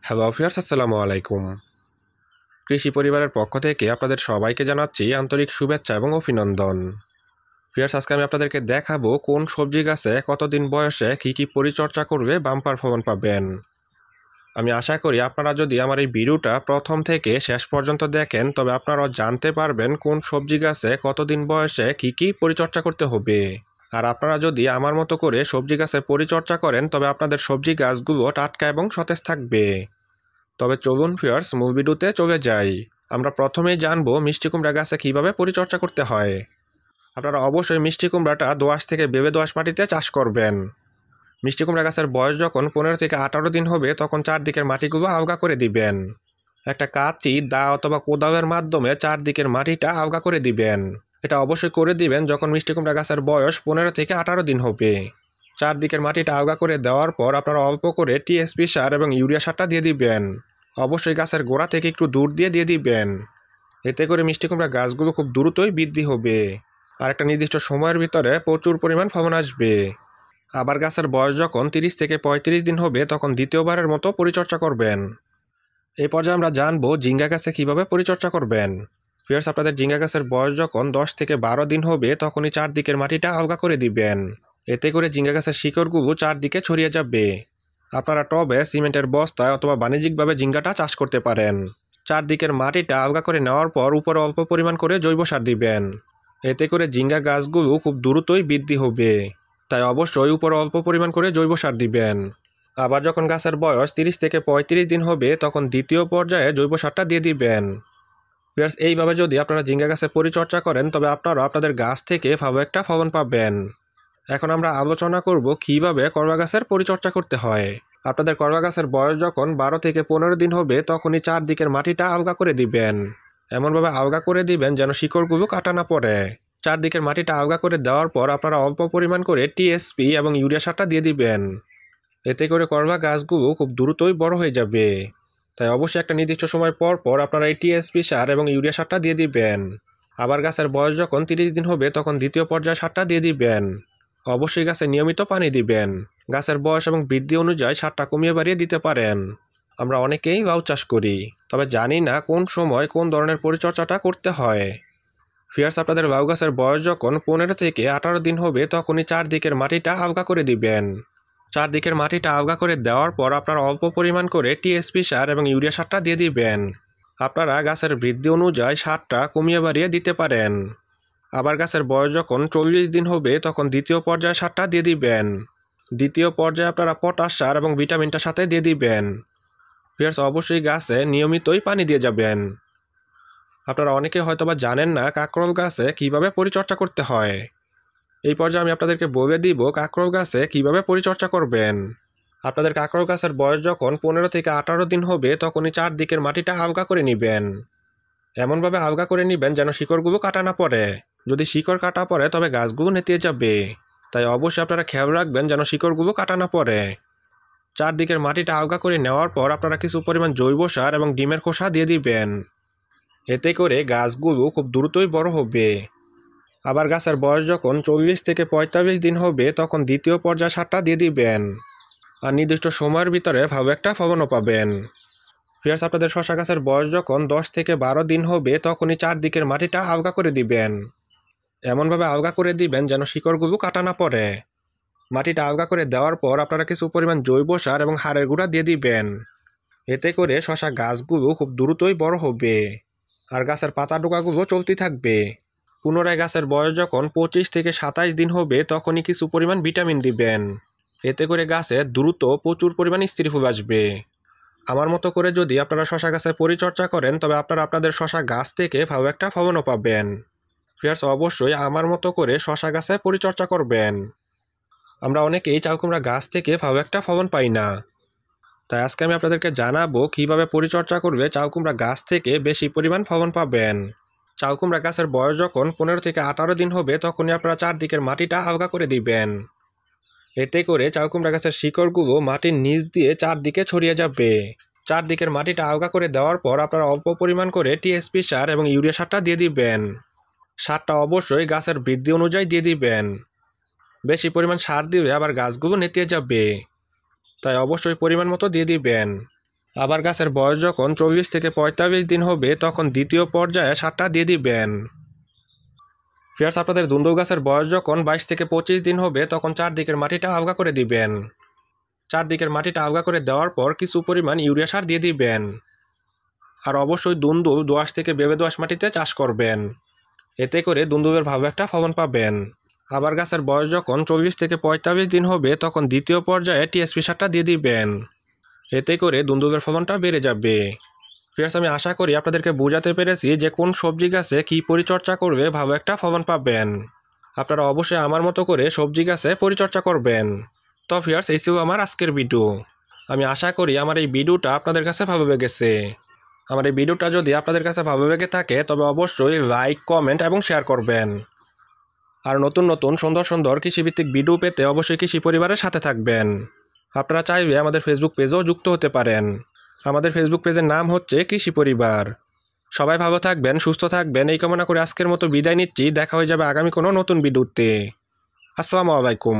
Hello viewers, আসসালামু আলাইকুম। কৃষি পরিবারের পক্ষ থেকে আপনাদের সবাইকে জানাচ্ছি আন্তরিক শুভেচ্ছা এবং অভিনন্দন। ভিউয়ার্স, আজকে আমি আপনাদেরকে দেখাবো কোন সবজি গাছে কতদিন বয়সে কী পরিচর্যা করলে বাম্পার ফলন পাবেন। আমি আশা করি আপনারা যদি আমার এই ভিডিওটা প্রথম থেকে শেষ পর্যন্ত দেখেন তবে আপনারাও জানতে পারবেন কোন সবজি গাছে কতদিন বয়সে কী পরিচর্যা করতে হবে। আর আপনারা যদি আমার মতো করে সবজি গাছে পরিচর্যা করেন তবে আপনাদের সবজি গাছগুলো টাটকা এবং সতেজ থাকবে। তবে চলুন ভিউয়ার্স, মূল ভিডিওতে চলে যাই। আমরা প্রথমেই জানবো মিষ্টি কুমড়া গাছে কীভাবে পরিচর্যা করতে হয়। আপনারা অবশ্যই মিষ্টি কুমড়াটা দোআঁশ থেকে বেবে দোআঁশ মাটিতে চাষ করবেন। মিষ্টি কুমড়া গাছের বয়স যখন 15 থেকে 18 দিন হবে তখন চারদিকের মাটিগুলো আলগা করে দিবেন। একটা কাঁচি, দা অথবা কোদালের মাধ্যমে চারদিকের মাটিটা আলগা করে দিবেন। এটা অবশ্যই করে দিবেন যখন মিষ্টি কুমড়া গাছের বয়স 15 থেকে 18 দিন হবে। চারদিকের মাটিটা আলগা করে দেওয়ার পর আপনারা অল্প করে টিএসপি সার এবং ইউরিয়া সারটা দিয়ে দিবেন। অবশ্যই গাছের গোড়া থেকে একটু দূর দিয়ে দিবেন। এতে করে মিষ্টি কুমড়া গাছগুলো খুব দ্রুতই বৃদ্ধি হবে আর একটা নির্দিষ্ট সময়ের ভিতরে প্রচুর পরিমাণ ফলন আসবে। আবার গাছের বয়স যখন 30 থেকে 35 দিন হবে তখন দ্বিতীয়বারের মতো পরিচর্যা করবেন। এই পর্যায়ে আমরা জানবো ঝিঙ্গা গাছে কীভাবে পরিচর্যা করবেন। ভিউয়ার্স, আপনাদের ঝিঙ্গা গাছের বয়স যখন 10 থেকে 12 দিন হবে তখনই চারদিকের মাটিটা আলগা করে দিবেন। এতে করে ঝিঙ্গা গাছের শিকড়গুলো চারদিকে ছড়িয়ে যাবে। আপনারা টবে, সিমেন্টের বস্তায় অথবা বাণিজ্যিকভাবে ঝিঙ্গাটা চাষ করতে পারেন। চারদিকের মাটিটা আলগা করে নেওয়ার পর উপরে অল্প পরিমাণ করে জৈব সার দিবেন। এতে করে ঝিঙ্গা গাছগুলো খুব দ্রুতই বৃদ্ধি হবে। তাই অবশ্যই উপরে অল্প পরিমাণ করে জৈব সার দিবেন। আবার যখন গাছের বয়স 30 থেকে 35 দিন হবে তখন দ্বিতীয় পর্যায়ে জৈব সারটা দিয়ে দিবেন। ভিউয়ার্স, এইভাবে যদি আপনারা ঝিঙ্গা গাছের পরিচর্যা করেন তবে আপনারা আপনাদের গাছ থেকে ভালো একটা ফলন পাবেন। এখন আমরা আলোচনা করব কিভাবে করলা গাছের পরিচর্যা করতে হয়। আপনাদের করলা গাছের বয়স যখন 12 থেকে 15 দিন হবে তখনই চারদিকের মাটিটা আলগা করে দিবেন। এমনভাবে আলগা করে দিবেন যেন শিকড়গুলো কাটা না পড়ে। চারদিকের মাটিটা আলগা করে দেওয়ার পর আপনারা অল্প পরিমাণ করে টিএসপি এবং ইউরিয়া সারটা দিয়ে দিবেন। এতে করে করলা গাছগুলো খুব দ্রুতই বড় হয়ে যাবে। তাই অবশ্যই একটা নির্দিষ্ট সময় পর পর আপনারা এই টিএসপি সার এবং ইউরিয়া সারটা দিয়ে দিবেন। আবার গাছের বয়স যখন 30 দিন হবে তখন দ্বিতীয় পর্যায়ে সারটা দিয়ে দিবেন। অবশ্যই গাছে নিয়মিত পানি দিবেন। গাছের বয়স এবং বৃদ্ধি অনুযায়ী সারটা কমিয়ে বাড়িয়ে দিতে পারেন। আমরা অনেকেই লাউ চাষ করি, তবে জানি না কোন সময় কোন ধরনের পরিচর্যাটা করতে হয়। ভিউয়ার্স, আপনাদের লাউ গাছের বয়স যখন 15 থেকে 18 দিন হবে তখনই চারদিকের মাটিটা আলগা করে দিবেন। চারদিকের মাটিটা আলগা করে দেওয়ার পর আপনারা অল্প পরিমাণ করে টিএসপি সার এবং ইউরিয়া সারটা দিয়ে দিবেন। আপনারা গাছের বৃদ্ধি অনুযায়ী সারটা কমিয়ে বাড়িয়ে দিতে পারেন। আবার গাছের বয়স যখন 40 দিন হবে তখন দ্বিতীয় পর্যায়ে সারটা দিয়ে দিবেন। দ্বিতীয় পর্যায়ে আপনারা পটাশ সার এবং ভিটামিনটা সাথে দিয়ে দিবেন। ভিউয়ার্স, অবশ্যই গাছে নিয়মিতই পানি দিয়ে যাবেন। আপনারা অনেকে হয়তোবা জানেন না কাঁকরোল গাছে কিভাবে পরিচর্যা করতে হয়। এই পর্যায়ে আমি আপনাদেরকে বলে দিব কাঁকরোল গাছে কিভাবে পরিচর্যা করবেন। আপনাদের কাঁকরোল গাছের বয়স যখন 15 থেকে 18 দিন হবে তখনই চারদিকের মাটিটা আলগা করে নেবেন। এমনভাবে আলগা করে নেবেন যেন শিকড়গুলো কাটা না পড়ে। যদি শিকড় কাটা পড়ে তবে গাছগুলো নেতিয়ে যাবে। তাই অবশ্যই আপনারা খেয়াল রাখবেন যেন শিকড়গুলো কাটা না পড়ে। চারদিকের মাটিটা আলগা করে নেওয়ার পর আপনারা কিছু পরিমাণ জৈব সার এবং ডিমের খোসা দিয়ে দিবেন। এতে করে গাছগুলো খুব দ্রুতই বড় হবে। আবার গাছের বয়স যখন 40 থেকে 45 দিন হবে তখন দ্বিতীয় পর্যায়ে সারটা দিয়ে দিবেন। আর নির্দিষ্ট সময়ের ভিতরে ভালো একটা ফলনও পাবেন। ভিউয়ার্স, আপনাদের শসা গাছের বয়স যখন 10 থেকে 12 দিন হবে তখনই চারদিকের মাটিটা আলগা করে দিবেন। এমনভাবে আলগা করে দিবেন যেন শিকড়গুলো কাটা না পড়ে। মাটিটা আলগা করে দেওয়ার পর আপনারা কিছু পরিমাণ জৈব সার এবং হাড়ের গুঁড়া দিয়ে দিবেন। এতে করে শসা গাছগুলো খুব দ্রুতই বড় হবে আর গাছের পাতা ডোকাগুলো চলতে থাকবে। পুনরায় গাছের বয়স যখন 25 থেকে 27 দিন হবে তখনই কিছু পরিমাণ ভিটামিন দিবেন। এতে করে গাছে দ্রুত প্রচুর পরিমাণ স্ত্রী ফুল আসবে। আমার মতো করে যদি আপনারা শসা গাছের পরিচর্যা করেন তবে আপনারা আপনাদের শসা গাছ থেকে ভালো একটা ফলনও পাবেন। ভিউয়ার্স, অবশ্যই আমার মতো করে শসা গাছের পরিচর্যা করবেন। আমরা অনেকেই চাল কুমড়া গাছ থেকে ভালো একটা ফলন পাই না। তাই আজকে আমি আপনাদেরকে জানাবো কিভাবে পরিচর্যা করলে চাল কুমড়া গাছ থেকে বেশি পরিমাণ ফলন পাবেন। চাল কুমড়া গাছের বয়স যখন 15 থেকে 18 দিন হবে তখনই আপনারা চারদিকের মাটিটা আলগা করে দিবেন। এতে করে চাল কুমড়া গাছের শিকড়গুলো মাটির নিচ দিয়ে চারদিকে ছড়িয়ে যাবে। চারদিকের মাটিটা আলগা করে দেওয়ার পর আপনারা অল্প পরিমাণ করে টিএসপি সার এবং ইউরিয়া সারটা দিয়ে দিবেন। সারটা অবশ্যই গাছের বৃদ্ধি অনুযায়ী দিয়ে দিবেন। বেশি পরিমাণ সার দিলে আবার গাছগুলো নেতিয়ে যাবে। তাই অবশ্যই পরিমাণ মতো দিয়ে দিবেন। আবার গাছের বয়স যখন 40 থেকে 45 দিন হবে তখন দ্বিতীয় পর্যায়ে সারটা দিয়ে দিবেন। ভিউয়ার্স, আপনাদের দুন্দুল গাছের বয়স যখন 22 থেকে 25 দিন হবে তখন চারদিকের মাটিটা আলগা করে দিবেন। চারদিকের মাটিটা আলগা করে দেওয়ার পর কিছু পরিমাণ ইউরিয়া সার দিয়ে দিবেন। আর অবশ্যই দুন্দুল দোআঁশ থেকে বেবে দোআঁশ মাটিতে চাষ করবেন, এতে করে দুন্দুলের ভালো একটা ফলন পাবেন। আবার গাছের বয়স যখন 40 থেকে 45 দিন হবে তখন দ্বিতীয় পর্যায়ে টিএসপি সারটা দিয়ে দিবেন, এতে করে দুন্দুলের ফলনটা বেড়ে যাবে। ফ্রেন্ডস, আমি আশা করি আপনাদেরকে বোঝাতে পেরেছি যে কোন সবজি গাছে কী পরিচর্যা করলে ভালো একটা ফলন পাবেন। আপনারা অবশ্যই আমার মতো করে সবজি গাছে পরিচর্যা করবেন। তো ফ্রেন্ডস, এই ছিল আমার আজকের ভিডিও। আমি আশা করি আমার এই ভিডিওটা আপনাদের কাছে ভালো লেগেছে। আমার এই ভিডিওটা যদি আপনাদের কাছে ভালো লেগে থাকে তবে অবশ্যই লাইক, কমেন্ট এবং শেয়ার করবেন। আর নতুন নতুন সুন্দর সুন্দর কৃষিভিত্তিক ভিডিও পেতে অবশ্যই কৃষি পরিবারের সাথে থাকবেন। আপনারা চাইলে আমাদের ফেসবুক পেজেও যুক্ত হতে পারেন। আমাদের ফেসবুক পেজের নাম হচ্ছে কৃষি পরিবার। সবাই ভালো থাকবেন, সুস্থ থাকবেন এই কামনা করে আজকের মতো বিদায় নিচ্ছি। দেখা হয়ে যাবে আগামী কোনো নতুন ভিডিওতে। আসসালামু আলাইকুম।